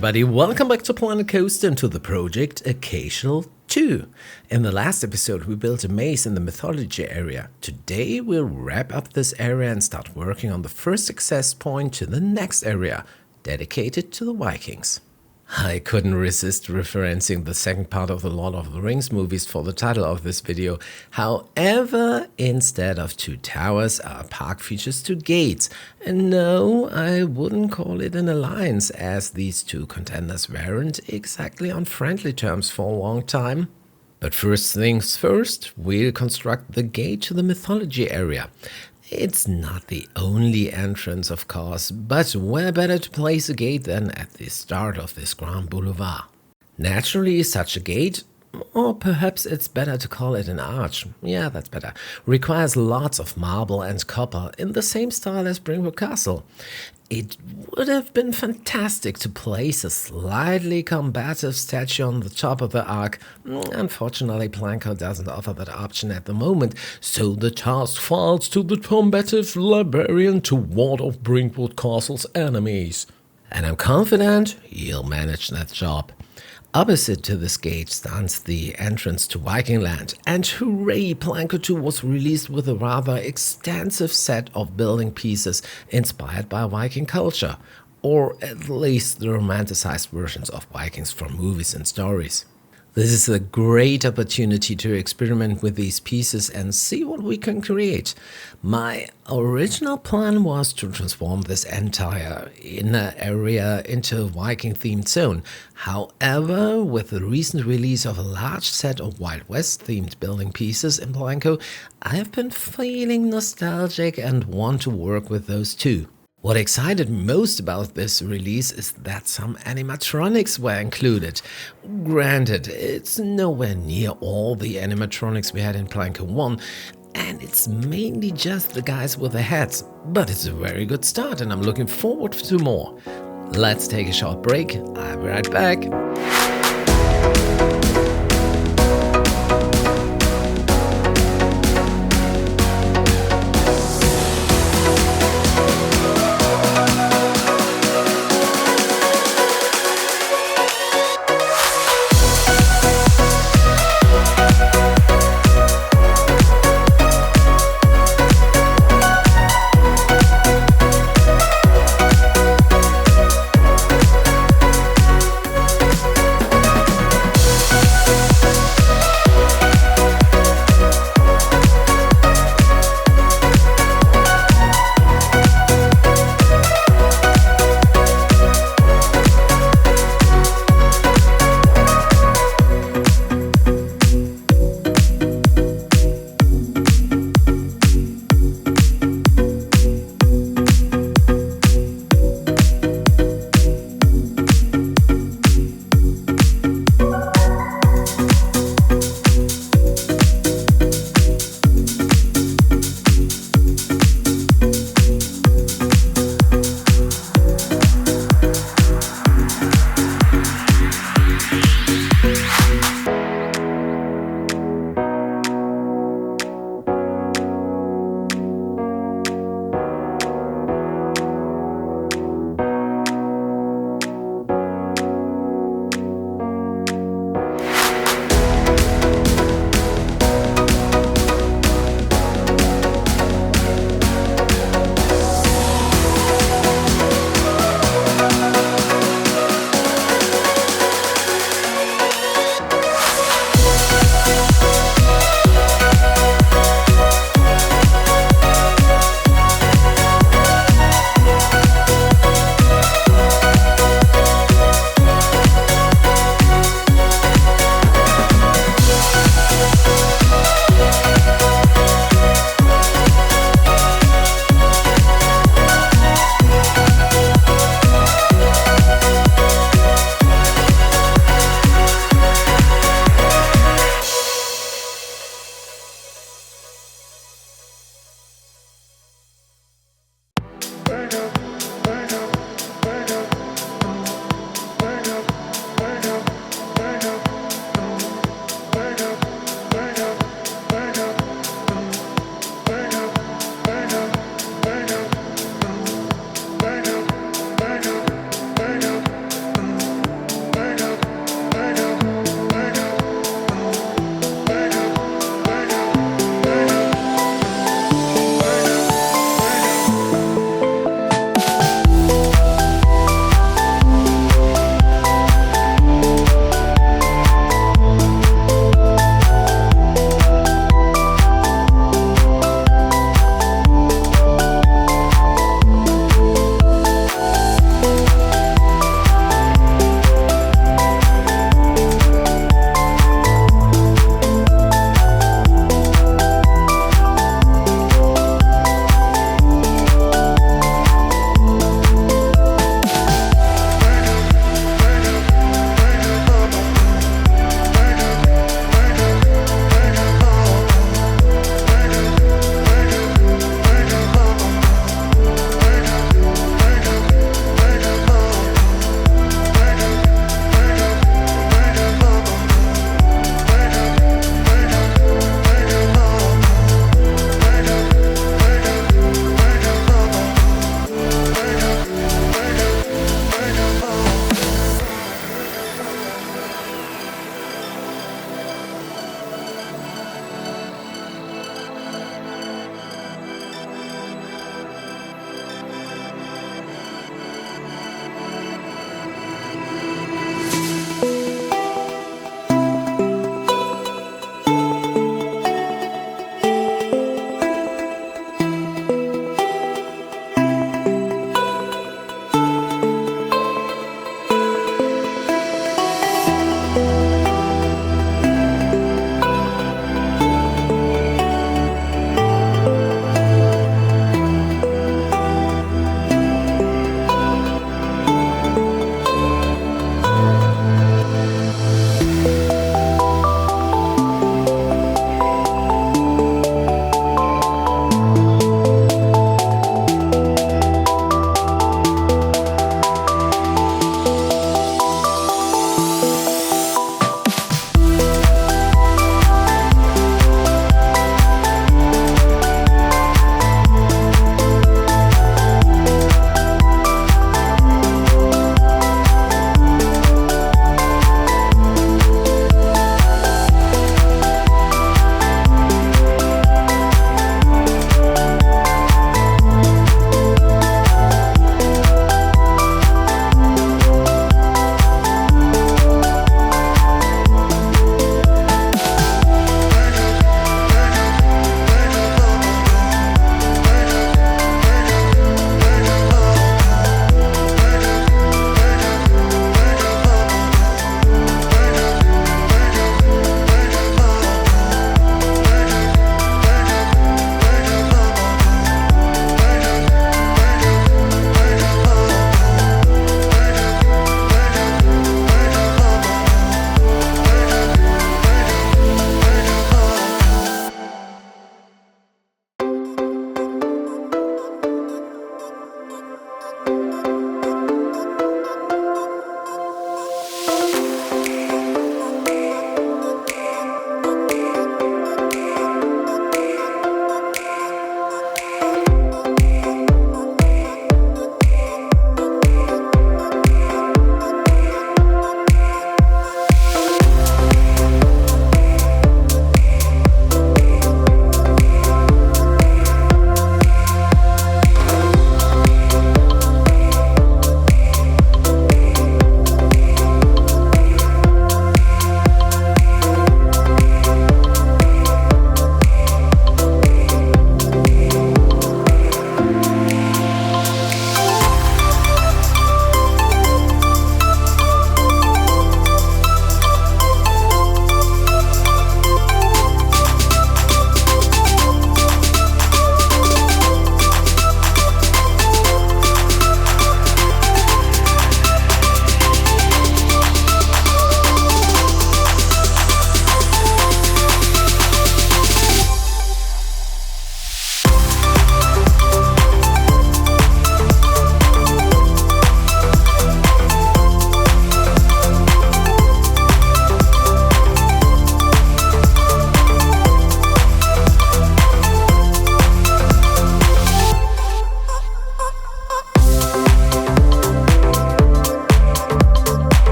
everybody, welcome back to Planet Coaster and to the project Occasional 2. In the last episode we built a maze in the Mythology Area. Today we'll wrap up this area and start working on the first access point to the next area, dedicated to the Vikings. I couldn't resist referencing the second part of the Lord of the Rings movies for the title of this video. However, instead of 2 towers, our park features 2 gates. And no, I wouldn't call it an alliance, as these 2 contenders weren't exactly on friendly terms for a long time. But first things first, we'll construct the gate to the Mythology Area. It's not the only entrance, of course, but where better to place a gate than at the start of this grand boulevard? Naturally, such a gate, or perhaps it's better to call it an arch, yeah, that's better, requires lots of marble and copper in the same style as Rumgucker Castle. It would have been fantastic to place a slightly combative statue on the top of the arc. Unfortunately, Planko doesn't offer that option at the moment, so the task falls to the combative librarian to ward off Rumgucker Castle's enemies. And I'm confident he'll manage that job. Opposite to this gate stands the entrance to Viking Land, and hooray, Planko 2 was released with a rather extensive set of building pieces inspired by Viking culture, or at least the romanticized versions of Vikings from movies and stories. This is a great opportunity to experiment with these pieces and see what we can create. My original plan was to transform this entire inner area into a Viking-themed zone. However, with the recent release of a large set of Wild West-themed building pieces in Planko, I have been feeling nostalgic and want to work with those too. What excited me most about this release is that some animatronics were included. Granted, it's nowhere near all the animatronics we had in Planko 1, and it's mainly just the guys with the heads, but it's a very good start and I'm looking forward to more. Let's take a short break, I'll be right back.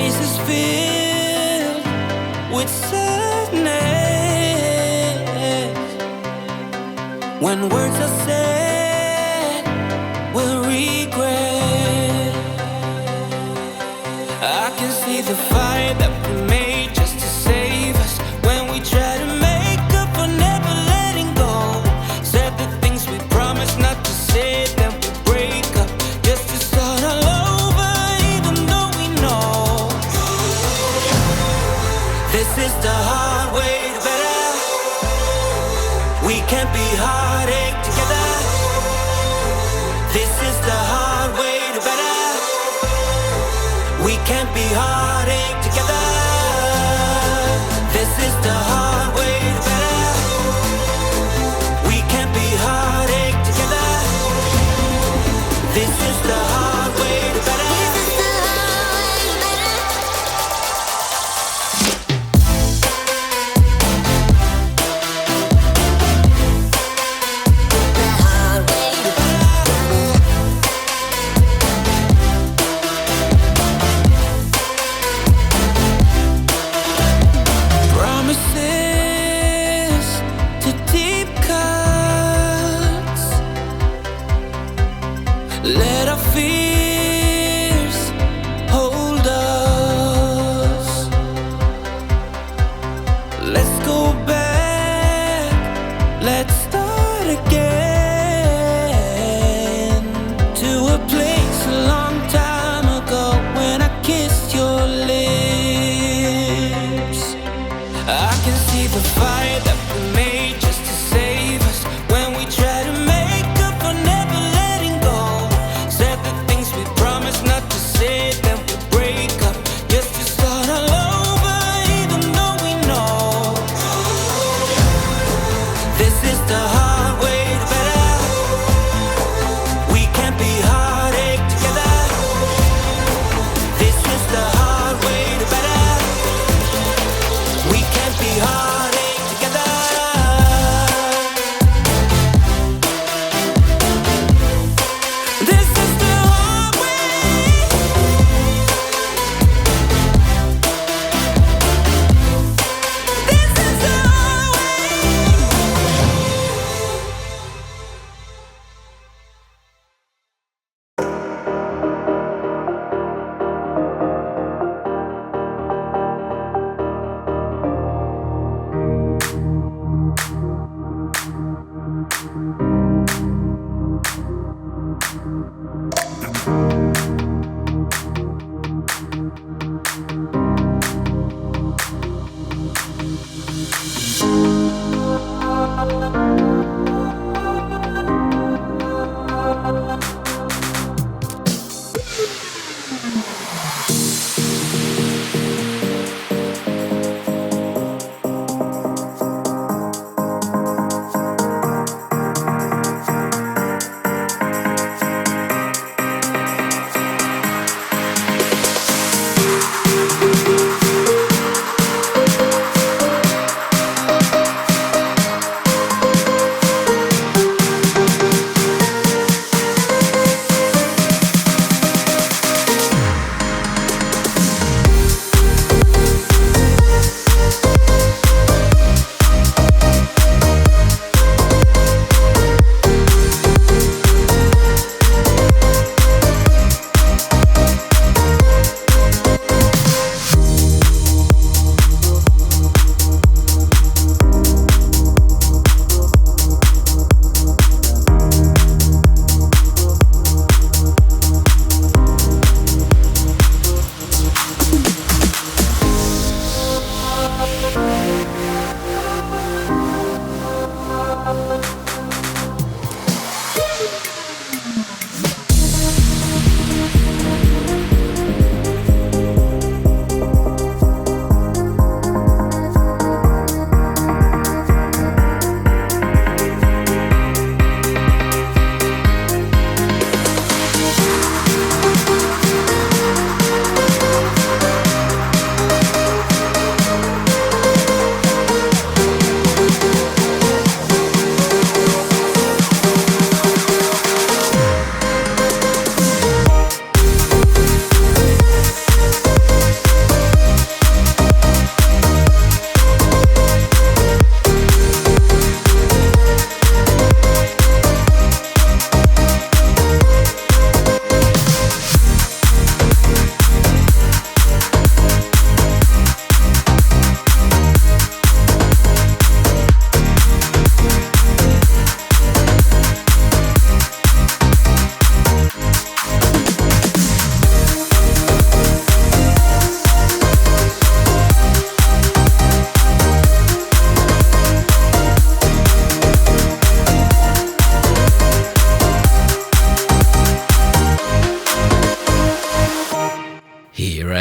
space is filled with sadness. When words are said, we'll regret. I can see the fire that we made just to save us. When we try to make up for never letting go. Said the things we promised not to say, then we break up just to start all over, even though we know this is the hard way to better. We can't be heartache together. This is the hard way to better. We can't be heartache together. This is the hard way to better. We can't be heartache together. This is the hard way to better. Promises to deep cuts. Let our fears hold us. Let's go back. Let's start again to a place a long time ago when I kissed your lips. I can see the fire that we made just to save us. When we try to make up for never letting go. Said the things we promised not to say, then we break up just to start all over, even though we know this is the hard way to better. We can't be heartache together. This is the hard way to better. We can't be heartache together.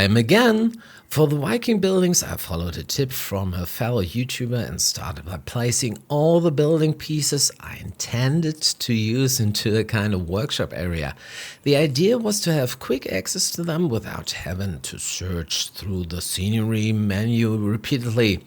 time again. For the Viking buildings, I followed a tip from a fellow YouTuber and started by placing all the building pieces I intended to use into a kind of workshop area. The idea was to have quick access to them without having to search through the scenery menu repeatedly.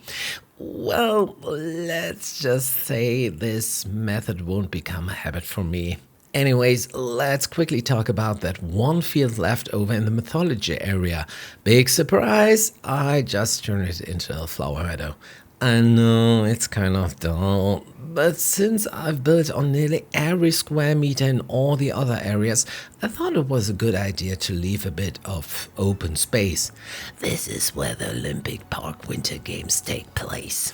Well, let's just say this method won't become a habit for me. Anyways, let's quickly talk about that one field left over in the Mythology Area. Big surprise, I just turned it into a flower meadow. I know it's kind of dull, but since I've built on nearly every square meter in all the other areas, I thought it was a good idea to leave a bit of open space. This is where the Olympic Park Winter Games take place.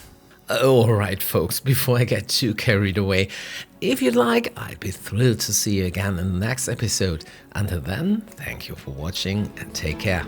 Alright folks, before I get too carried away, if you'd like, I'd be thrilled to see you again in the next episode. Until then, thank you for watching and take care.